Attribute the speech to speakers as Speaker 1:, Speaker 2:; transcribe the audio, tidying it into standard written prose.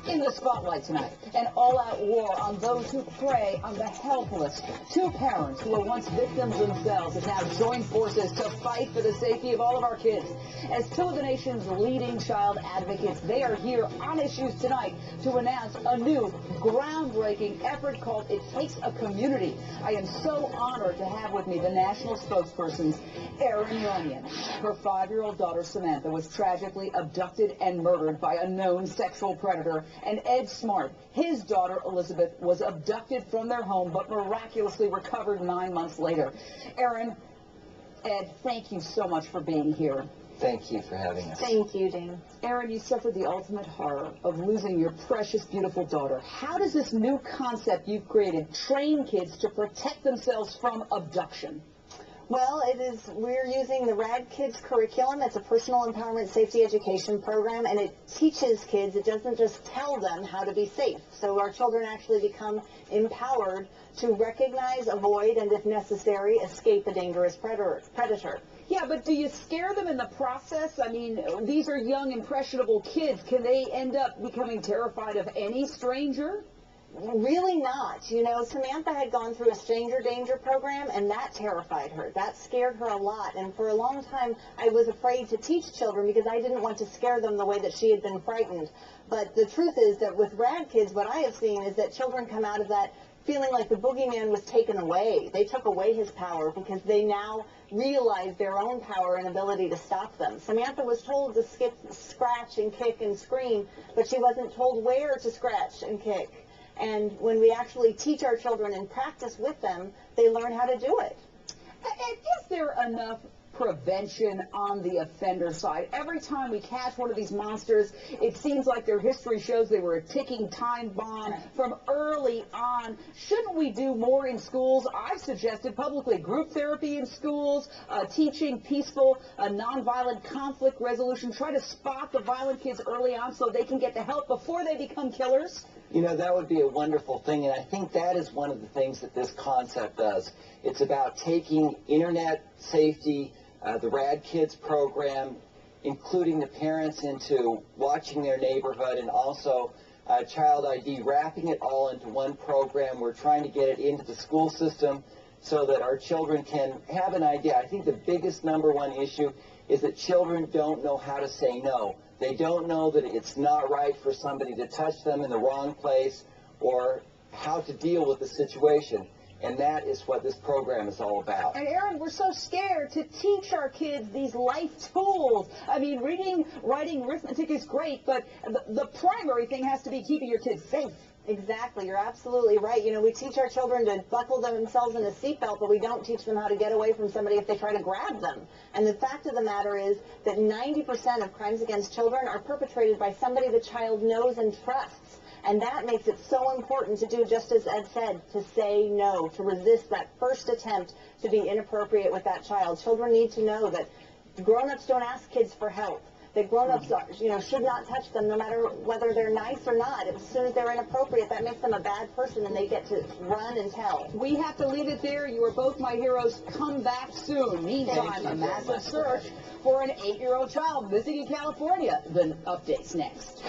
Speaker 1: In the spotlight tonight, an all-out war on those who prey on the helpless. Two parents who were once victims themselves have now joined forces to fight for the safety of all of our kids. As two of the nation's leading child advocates, they are here on Issues Tonight to announce a new, groundbreaking effort called It Takes a Community. I am so honored to have with me the national spokesperson, Erin Runyon. Her 5-year-old daughter, Samantha, was tragically abducted and murdered by a known sexual predator. And Ed Smart, his daughter Elizabeth, was abducted from their home but miraculously recovered 9 months later. Erin, Ed, thank you so much for being here.
Speaker 2: Thank you for having us.
Speaker 3: Thank you, Dean.
Speaker 1: Erin, you suffered the ultimate horror of losing your precious, beautiful daughter. How does this new concept you've created train kids to protect themselves from abduction?
Speaker 3: Well, we're using the RAD Kids curriculum. It's a personal empowerment safety education program, and it teaches kids. It doesn't just tell them how to be safe. So our children actually become empowered to recognize, avoid, and if necessary, escape a dangerous predator.
Speaker 1: Yeah, but do you scare them in the process? I mean, these are young, impressionable kids. Can they end up becoming terrified of any stranger?
Speaker 3: Really not. You know, Samantha had gone through a stranger danger program, and that terrified her. That scared her a lot. And for a long time, I was afraid to teach children because I didn't want to scare them the way that she had been frightened. But the truth is that with RAD Kids, what I have seen is that children come out of that feeling like the boogeyman was taken away. They took away his power because they now realize their own power and ability to stop them. Samantha was told to skip, scratch, and kick and scream, but she wasn't told where to scratch and kick. And when we actually teach our children and practice with them, they learn how to do it.
Speaker 1: And is there enough prevention on the offender side? Every time we catch one of these monsters, it seems like their history shows they were a ticking time bomb from early on. Shouldn't we do more in schools? I've suggested publicly group therapy in schools, teaching peaceful, nonviolent conflict resolution, try to spot the violent kids early on so they can get the help before they become killers.
Speaker 2: You know, that would be a wonderful thing, and I think that is one of the things that this concept does. It's about taking internet safety, the RAD Kids program, including the parents into watching their neighborhood, and also Child ID, wrapping it all into one program. We're trying to get it into the school system so that our children can have an idea. I think the biggest #1 issue is that children don't know how to say no. They don't know that it's not right for somebody to touch them in the wrong place or how to deal with the situation. And that is what this program is all about.
Speaker 1: And Erin, we're so scared to teach our kids these life tools. I mean, reading, writing, arithmetic is great, but the primary thing has to be keeping your kids safe.
Speaker 3: Exactly. You're absolutely right. You know, we teach our children to buckle themselves in a seatbelt, but we don't teach them how to get away from somebody if they try to grab them. And the fact of the matter is that 90% of crimes against children are perpetrated by somebody the child knows and trusts. And that makes it so important to do just as Ed said, to say no, to resist that first attempt to be inappropriate with that child. Children need to know that grown-ups don't ask kids for help. That grown-ups, should not touch them no matter whether they're nice or not. As soon as they're inappropriate, that makes them a bad person and they get to run and tell.
Speaker 1: We have to leave it there. You are both my heroes. Come back soon. Meantime, a massive search for an 8-year-old child missing in California. The update's next.